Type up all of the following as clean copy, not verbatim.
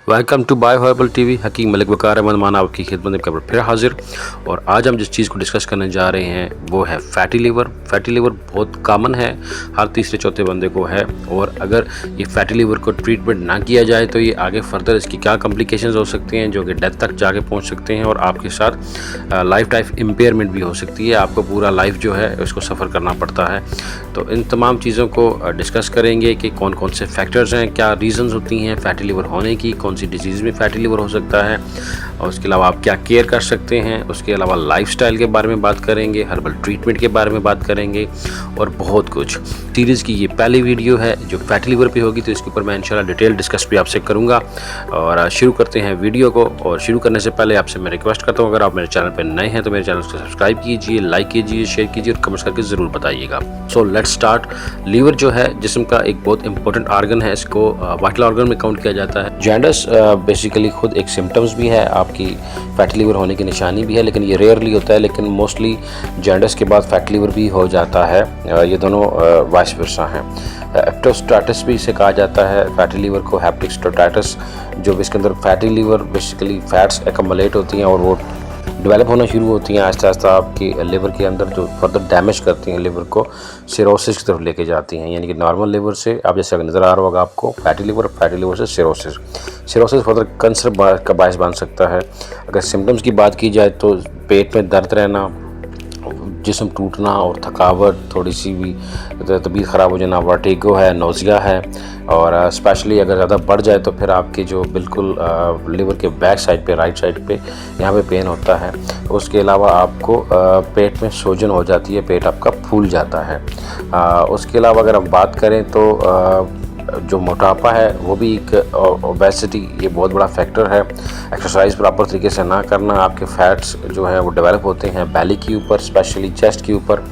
Welcome to bio herbal TV. हकीम मलिक वकार अहमद माना आपकी खिदमत में कबर फिर हाजिर। और आज हम जिस चीज़ को डिस्कस करने जा रहे हैं वो है फैटी लिवर। फैटी लिवर बहुत कॉमन है, हर तीसरे चौथे बंदे को है। और अगर ये फैटी लिवर को ट्रीटमेंट ना किया जाए तो ये आगे फर्दर इसकी क्या कॉम्प्लिकेशंस हो सकती हैं जो कि डेथ तक जाके पहुँच सकते हैं और आपके साथ लाइफ टाइम इम्पेयरमेंट भी हो सकती है। आपको पूरा लाइफ जो है उसको सफ़र करना पड़ता है। तो इन तमाम चीज़ों को डिस्कस करेंगे कि कौन कौन से फैक्टर्स हैं, क्या रीज़न्स होती हैं फैटी लिवर होने की, कौन सी डिजीज़ में फैटी लिवर हो सकता है, और उसके अलावा आप क्या केयर कर सकते हैं। उसके अलावा लाइफस्टाइल के बारे में बात करेंगे, हर्बल ट्रीटमेंट के बारे में बात करेंगे और बहुत कुछ। सीरीज़ की ये पहली वीडियो है जो फैटी लिवर पे होगी, तो इसके ऊपर मैं इंशाल्लाह डिटेल डिस्कस भी आपसे करूँगा। और शुरू करते हैं वीडियो को। और शुरू करने से पहले आपसे मैं रिक्वेस्ट करता हूँ, अगर आप मेरे चैनल पर नए हैं तो मेरे चैनल को सब्सक्राइब कीजिए, लाइक कीजिए, शेयर कीजिए और कमेंट्स करके ज़रूर बताइएगा। So let's start. लीवर जो है जिस्म का एक बहुत इंपॉर्टेंट आर्गन है, इसको वाइटल ऑर्गन में काउंट किया जाता है। जॉन्डिस बेसिकली खुद एक सिम्टम्स भी है, आपकी फैटी लिवर होने की निशानी भी है, लेकिन ये रेयरली होता है। लेकिन मोस्टली जॉन्डिस के बाद फैटी लिवर भी हो जाता है। ये दोनों वाइस वर्सा हैं। हेपेटोस्टाटिस भी इसे कहा जाता है, फैटी लिवर को हेपेटिक स्टेटाइटिस, जो इसके अंदर फैटी लिवर बेसिकली फैट्स एकम्युलेट होती हैं और वो डेवलप होना शुरू होती हैं आहिस्ता आहिस्ता आपकी लिवर के अंदर, जो फर्दर डैमेज करती हैं लिवर को, सिरोसिस की तरफ लेके जाती हैं। यानी कि नॉर्मल लिवर से, आप जैसे नज़र आ रहा होगा आपको, फैटी लिवर से सिरोसिस फर्दर कैंसर का बायस बन सकता है। अगर सिम्टम्स की बात की जाए तो पेट में दर्द रहना, जिस्म टूटना और थकावट, थोड़ी सी भी तबीयत ख़राब हो जाना, वर्टिगो है, नोज़िया है। और स्पेशली अगर ज़्यादा बढ़ जाए तो फिर आपके जो बिल्कुल लिवर के बैक साइड पे, राइट साइड पे, यहाँ पे पेन होता है। उसके अलावा आपको पेट में सूजन हो जाती है, पेट आपका फूल जाता है। उसके अलावा अगर हम बात करें तो जो मोटापा है वो भी एक, ओबेसिटी ये बहुत बड़ा फैक्टर है। एक्सरसाइज प्रॉपर तरीके से ना करना, आपके फैट्स जो है वो डेवलप होते हैं बेली के ऊपर, स्पेशली चेस्ट के ऊपर।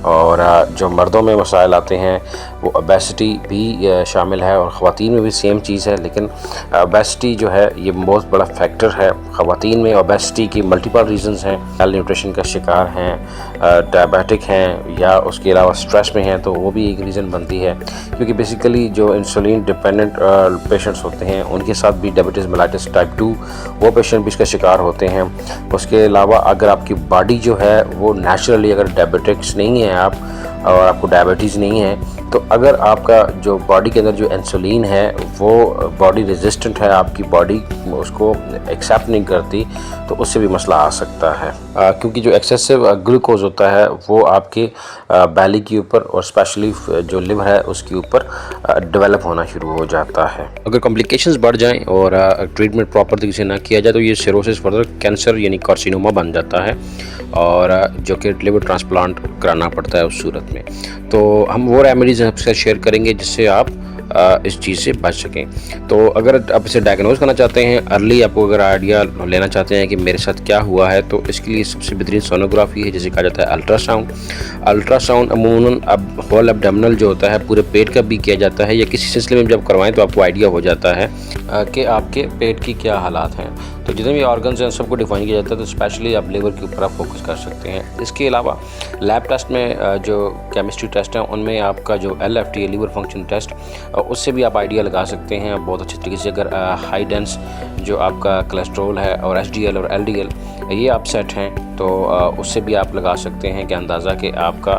और जो मर्दों में मसाइल आते हैं वो ओबेसिटी भी शामिल है, और ख़वातीन में भी सेम चीज़ है। लेकिन ओबेसिटी जो है ये बहुत बड़ा फैक्टर है। ख़वातीन में ओबेसिटी की मल्टीपल रीजंस हैं, मेल न्यूट्रिशन का शिकार हैं, डायबिटिक हैं, या उसके अलावा स्ट्रेस में हैं, तो वो भी एक रीज़न बनती है। क्योंकि बेसिकली जो इंसुलिन डिपेंडेंट पेशेंट्स होते हैं उनके साथ भी डायबिटीज़ मेलाइटिस टाइप 2 वो पेशेंट भी इसका शिकार होते हैं। उसके अलावा अगर आपकी बॉडी जो है वो नेचुरली, अगर डायबिटिक्स नहीं है आप और आपको डायबिटीज़ नहीं है, तो अगर आपका जो बॉडी के अंदर जो इंसुलिन है वो बॉडी रेजिस्टेंट है, आपकी बॉडी उसको एक्सेप्ट नहीं करती, तो उससे भी मसला आ सकता है। क्योंकि जो एक्सेसिव ग्लूकोज होता है वो आपके बैली के ऊपर और स्पेशली जो लिवर है उसके ऊपर डेवलप होना शुरू हो जाता है। अगर कॉम्प्लिकेशंस बढ़ जाएं और ट्रीटमेंट प्रॉपर तरीके से ना किया जाए तो ये सिरोसिस फर्दर कैंसर यानी कार्सिनोमा बन जाता है, और जो कि लिवर ट्रांसप्लांट कराना पड़ता है उस सूरत में। तो हम वो रेमेडीज़ आपके साथ शेयर करेंगे जिससे आप इस चीज़ से बच सकें। तो अगर आप इसे डायग्नोज करना चाहते हैं अर्ली, आपको अगर आइडिया लेना चाहते हैं कि मेरे साथ क्या हुआ है, तो इसके लिए सबसे बेहतरीन सोनोग्राफी है जिसे कहा जाता है अल्ट्रासाउंड। अल्ट्रासाउंड अमूमन अब होल एब्डोमिनल जो होता है पूरे पेट का भी किया जाता है, या किसी सिलसिले में जब करवाएं तो आपको आइडिया हो जाता है कि आपके पेट की क्या हालात हैं। तो जितने भी ऑर्गन्स हैं सबको डिफाइन किया जाता है, तो स्पेशली आप लिवर के ऊपर आप फोकस कर सकते हैं। इसके अलावा लैब टेस्ट में जो केमिस्ट्री टेस्ट हैं उनमें आपका जो LFT लिवर फंक्शन टेस्ट, उससे भी आप आइडिया लगा सकते हैं बहुत अच्छे तरीके से। अगर हाई डेंस जो आपका कोलेस्ट्रॉल है और HDL और LDL ये आप सेट हैं तो उससे भी आप लगा सकते हैं कि अंदाज़ा कि आपका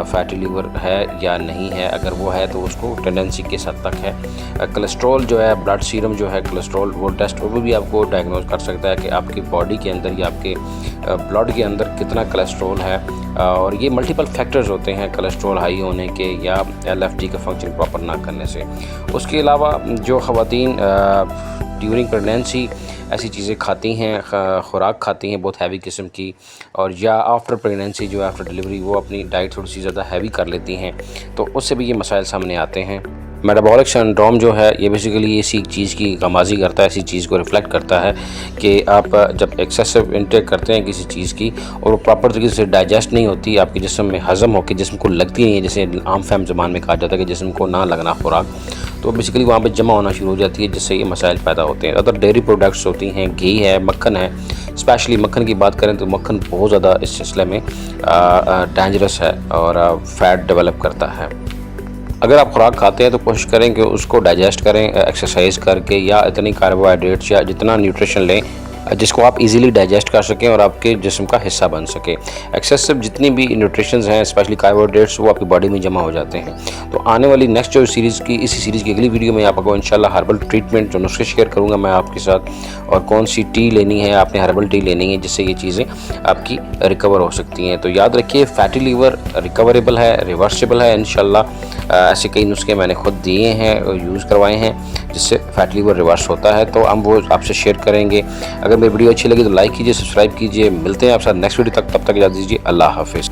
फैटी लिवर है या नहीं है। अगर वो है तो उसको टेंडेंसी किस हद तक है। कोलेस्ट्रॉल जो है, ब्लड सीरम जो है कोलेस्ट्रॉल, वो टेस्ट वो भी आपको डायग्नोज कर सकता है कि आपकी बॉडी के अंदर या आपके ब्लड के अंदर कितना कोलेस्ट्रॉल है। और ये मल्टीपल फैक्टर्स होते हैं कोलेस्ट्रॉल हाई होने के या LFT का फंक्शन प्रॉपर ना करने से। उसके अलावा जो ख़वातीन ड्यूरिंग प्रेगनेंसी ऐसी चीज़ें खाती हैं, खुराक खाती हैं बहुत हैवी किस्म की, और या आफ्टर प्रेगनेंसी जो आफ्टर डिलीवरी वो अपनी डाइट थोड़ी सी ज़्यादा हैवी कर लेती हैं, तो उससे भी ये मसाइल सामने आते हैं। मेटाबॉलिक सिंड्रोम जो है ये बेसिकली इसी चीज़ की गमाजी करता है, इसी चीज़ को रिफ्लेक्ट करता है कि आप जब एक्सेसिव इंटेक करते हैं किसी चीज़ की और वो प्रॉपर तरीके से डाइजेस्ट नहीं होती, आपके जिस्म में हज़म होकर जिस्म को लगती नहीं है, जैसे आम फहम ज़बान में कहा जाता है कि जिस्म को ना लगना खुराक, तो बेसिकली वहाँ पे जमा होना शुरू हो जाती है, जिससे ये मसाइल पैदा होते हैं। अदर डेयरी प्रोडक्ट्स होती हैं, घी है, मक्खन है। स्पेशली मक्खन की बात करें तो मक्खन बहुत ज़्यादा इस सिलसिले में डेंजरस है और फैट डेवलप करता है। अगर आप खुराक खाते हैं तो कोशिश करें कि उसको डाइजेस्ट करें एक्सरसाइज करके, या इतनी कार्बोहाइड्रेट्स या जितना न्यूट्रिशन लें जिसको आप इजीली डाइजेस्ट कर सकें और आपके जिस्म का हिस्सा बन सके। एक्सेसिव जितनी भी न्यूट्रिशंस हैं, स्पेशली कार्बोहाइड्रेट्स, वो आपकी बॉडी में जमा हो जाते हैं। तो आने वाली नेक्स्ट जो इसी सीरीज़ की अगली वीडियो में आपको इंशाल्लाह हर्बल ट्रीटमेंट जो नुस्खे शेयर करूँगा मैं आपके साथ, और कौन सी टी लेनी है, आपने हर्बल टी लेनी है जिससे ये चीज़ें आपकी रिकवर हो सकती हैं। तो याद रखिए, फैटी लीवर रिकवरेबल है, रिवर्सिबल है इंशाल्लाह। ऐसे कई नुस्खे मैंने खुद दिए हैं, यूज़ करवाए हैं, जिससे फैटी लीवर रिवर्स होता है। तो हम वो आपसे शेयर करेंगे। अगर मेरी वीडियो अच्छी लगी तो लाइक कीजिए, सब्सक्राइब कीजिए। मिलते हैं आपके साथ नेक्स्ट वीडियो तक, तब तक इजाज़त दीजिए। अल्लाह हाफिज़।